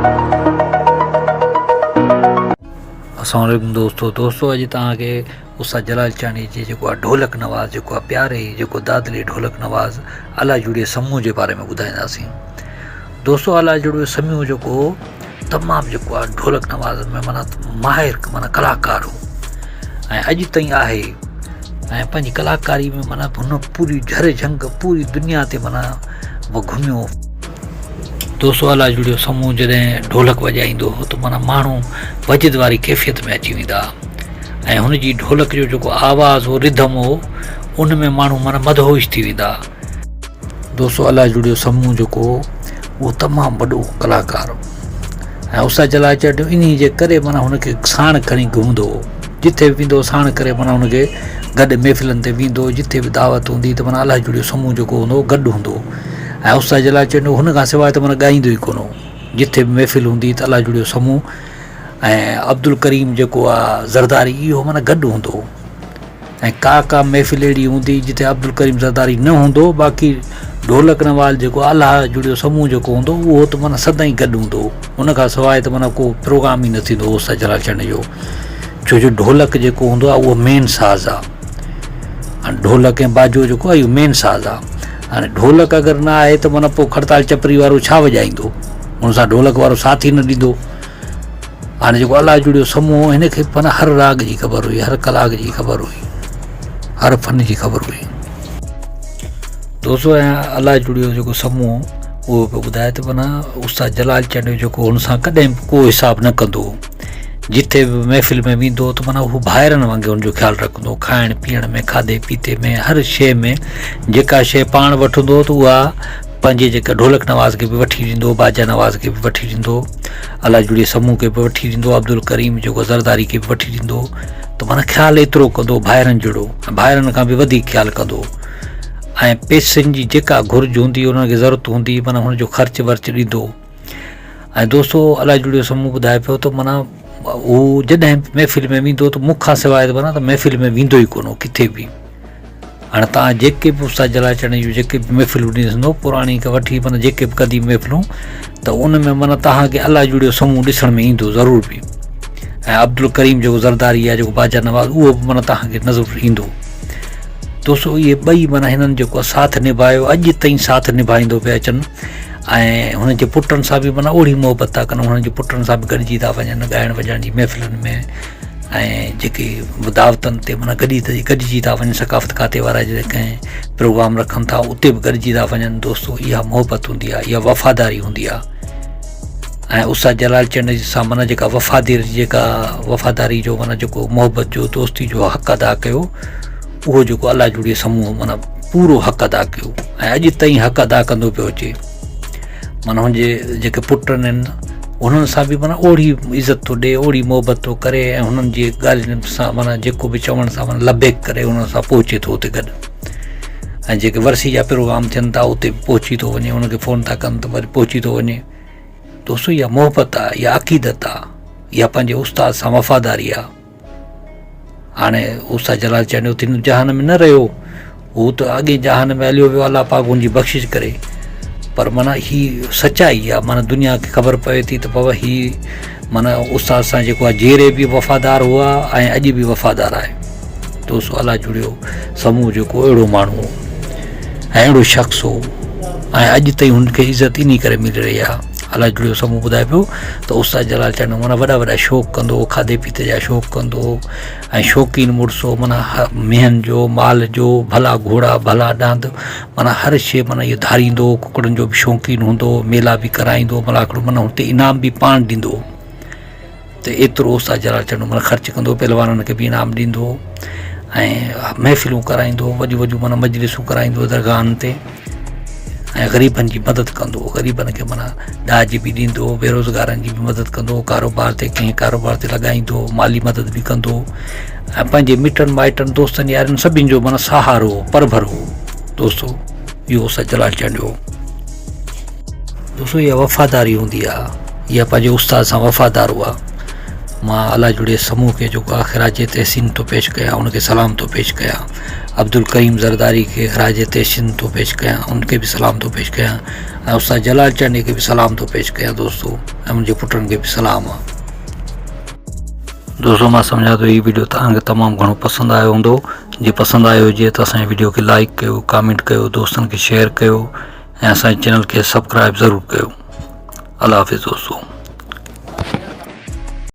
अस्सलाम वालेकुम दोस्तों अॼु तव्हांखे उस्ताद जलाल चांदी जी जेको आहे ढोलक नवाज़ जेको आहे प्यारे जेको दादली ढोलक नवाज़ अला जुड़े समूह जे बारे में ॿुधाईंदासीं। दोस्तों अला जुड़े समूह जेको तमामु जेको आहे ढोलक नवाज़ में माना माहिर माना कलाकार हो ऐं अॼु ताईं आहे ऐं पंहिंजी कलाकारी में माना हुन पूरी झर झंग पूरी दुनिया ते माना उहो घुमियो। दोस्तों अला जुड़ियो समूह जॾहिं ढोलक वॼाईंदो हो त माना माण्हू वजद वारी कैफ़ियत में अची वेंदा ऐं हुनजी ढोलक जो जेको आवाज़ हो रिधम हो उन में माण्हू माना मदहोश थी वेंदा। दोस्तों अला जुड़ियो समूह जेको उहो तमामु वॾो कलाकार ऐं उस्ताद जलाल चांडी इन जे करे माना हुनखे साण खणी घुमंदो हो, जिथे बि वेंदो साण करे माना हुनखे गॾु महफ़िलनि ते वेंदो, जिथे बि दावत हूंदी त माना अला जुड़ियो समूह जेको हूंदो गॾु हूंदो ऐं उस्ताद जलाल चांडी हुन खां सवाइ त माना ॻाईंदो ई कोन हो। जिथे बि महफ़िल हूंदी त अला जुड़ियो समूह ऐं अब्दुल करीम जेको आहे ज़रदारी इहो माना गॾु हूंदो ऐं का महफ़िल अहिड़ी हूंदी जिथे अब्दुल करीम ज़रदारी न हूंदो, बाक़ी ढोलक नवाज़ जेको अला जुड़ियो समूह जेको हूंदो उहो त माना सदाईं गॾु हूंदो। उन खां सवाइ त माना को प्रोग्राम ई न थींदो उस्ताद जलाल चांडी जो, छो जो ढोलक जेको हूंदो आहे उहो मेन साज़ आहे। ढोलक ऐं बाजो जेको आहे इहो मेन साज़ आहे। हाणे ढोलक अगरि न आहे त माना पोइ खड़ताल चपरी वारो छा वॼाईंदो, हुन सां ढोलक वारो साथ ई न ॾींदो। हाणे जेको अला जुड़ियो समूह हिनखे माना हर राग जी ख़बर हुई, हर कलाक जी ख़बर हुई, हर फन जी ख़बर हुई। दोस्तों ऐं अला जुड़ियो जेको समूह उहो पियो ॿुधाए त माना उस्ताद जलाल चांडी जेको हुन सां कॾहिं बि को हिसाब न कंदो, जिथे बि महफ़िल में वेंदो त माना उहो भाइरनि वांगुरु हुनजो ख़्यालु रखंदो, खाइण पीअण में खाधे पीते में हर शइ में जेका शइ पाण वठंदो त उहा पंहिंजे जेका ढोलक नवाज़ खे बि वठी ॾींदो, बाजा नवाज़ खे बि वठी ॾींदो, अला जुड़े समूह खे बि वठी ॾींदो, अब्दुल करीम जेको ज़रदारी खे बि वठी ॾींदो। त माना ख़्यालु एतिरो कंदो भाइरनि जहिड़ो, भाइरनि खां बि वधीक ख़्यालु कंदो ऐं पैसनि जी जेका घुर्ज हूंदी हुनखे ज़रूरत हूंदी माना हुनजो ख़र्च वर्च ॾींदो। ऐं दोस्तों अला जुड़ियो समूह ॿुधाए पियो त माना उहो जॾहिं महफ़िल में वेंदो त मूंखां सवाइ त माना त महफ़िल में वेंदो ई कोन किथे बि। हाणे तव्हां जेके बि उस्ताद जलाल चांडी जूं जेके बि महफ़िलूं ॾिसंदो पुराणी खां वठी माना जेके बि क़दीम महफ़िलूं त उन में माना तव्हांखे अला जुड़ियो समूह ॾिसण में ईंदो ज़रूरु बि ऐं अब्दुल करीम जेको ज़रदारी आहे जेको बाजा नवाज़ उहो बि माना तव्हांखे नज़र ईंदो। दोस्तों इहे ॿई माना हिननि जेको आहे साथ निभायो, अॼु ताईं साथ निभाईंदो पिया अचनि ऐं हुननि जे पुटनि सां बि माना ओड़ी मोहबत था कनि, हुननि जे पुटनि सां बि गॾिजी था वञनि ॻाइण वॼाइण जी महफ़िलुनि में ऐं जेके दावतनि ते माना गॾिजी था वञनि, सकाफ़त खाते वारा जेके प्रोग्राम रखनि था उते बि गॾिजी था वञनि। दोस्तों इहा मोहबत हूंदी आहे, इहा वफ़ादारी हूंदी आहे ऐं उस्ताद जलाल चांडी सां माना जेका वफ़ादारी जो माना जेको मोहबत जो दोस्ती जो हक़ अदा कयो उहो जेको अला जुड़े समूह माना पूरो हक़ अदा कयो ऐं अॼु ताईं हक़ अदा कंदो पियो अचे। माना हुनजे जेके पुटनि आहिनि उन्हनि सां बि माना ओड़ी इज़त थो ॾिए, ओड़ी मोहबत थो करे ऐं हुननि जी ॻाल्हियुनि सां माना जेको बि चवण सां माना लबेक करे हुन सां पहुचे थो उते गॾु ऐं जेके वरसी जा प्रोग्राम थियनि था उते बि पहुची थो वञे, हुनखे फ़ोन था कनि त वरी पहुची थो वञे। दोस्तों इहा मोहबत आहे, इहा अक़ीदत आहे, इहा पंहिंजे उस्ताद सां वफ़ादारी आहे। हाणे उस्ताद जलाल चांडी उते जहान में न रहियो, हू त अॻे जहान में हलियो वियो, अलाह पाक हुनजी बख़्शिश करे, पर माना ही सचाई आहे। माना दुनिया खे ख़बर पए थी त बाबा ही माना उस्ताद सां जेको आहे जहिड़े बि वफ़ादार हुआ ऐं अॼु बि वफ़ादार आहे। दोस्तों अला जुड़ियो समूह जेको अहिड़ो माण्हू हो ऐं अहिड़ो शख़्स हो ऐं अॼु ताईं हुनखे इज़त इन करे मिली रही आहे। अला जुड़ियो समूह ॿुधाए पियो त उस्ताद जलाल चांडी माना वॾा शौक़ु कंदो हो, खाधे पीते जा शौक़ु कंदो हो ऐं शौक़ीन मुड़ुस हो, माना मेहन जो माल जो भला घोड़ा भला ॾांद माना हर शइ माना इहो धारींदो, कुकड़नि जो बि शौक़ीन हूंदो, मेला बि कराईंदो, मलाकड़ो माना हुते इनाम बि पाण ॾींदो। त एतिरो उस्ताद जलाल चांडी माना ख़र्च कंदो, पहलवाननि खे बि इनाम ॾींदो ऐं महफ़िलूं कराईंदो, वॾियूं माना मजलिसूं कराईंदो दरगाहनि ते ऐं ग़रीबनि जी मदद कंदो, ग़रीबनि खे माना ॾाज बि ॾींदो, बेरोज़गारनि जी बि मदद कंदो, कारोबार ते कंहिं कारोबार ते लॻाईंदो, माली मदद बि कंदो ऐं पंहिंजे मिटनि माइटनि दोस्तनि यारनि सभिनि जो माना सहारो परभर हो। दोस्तों इहो उस्ताद जलाल चांडी हो। दोस्तों इहा वफ़ादारी हूंदी आहे, इहा पंहिंजे उस्ताद सां वफ़ादार हुआ मां अला जुड़े समूह के जो खराज तहसीन तो पेश कया, उनके सलाम तो पेश कया। अब्दुल करीम ज़रदारी के खराज तहसीन तो पेश कया, उनके भी सलाम तो पेश कया। ऐं उस्ताद जलाल चांडी के भी सलाम तो पेश कया दोस्तों, ऐं मुंहिंजे पुटनि खे बि सलाम आहे। दोस्तों मां सम्झां थो हीअ वीडियो तव्हांखे तमामु घणो पसंदि आयो हूंदो। जे पसंदि आयो हुजे त असांजे वीडियो खे लाइक कयो, कमेंट कयो, दोस्तनि खे शेयर कयो ऐं असांजे चैनल खे सब्सक्राइब ज़रूरु कयो। अल्लाह हाफ़िज़ दोस्तों।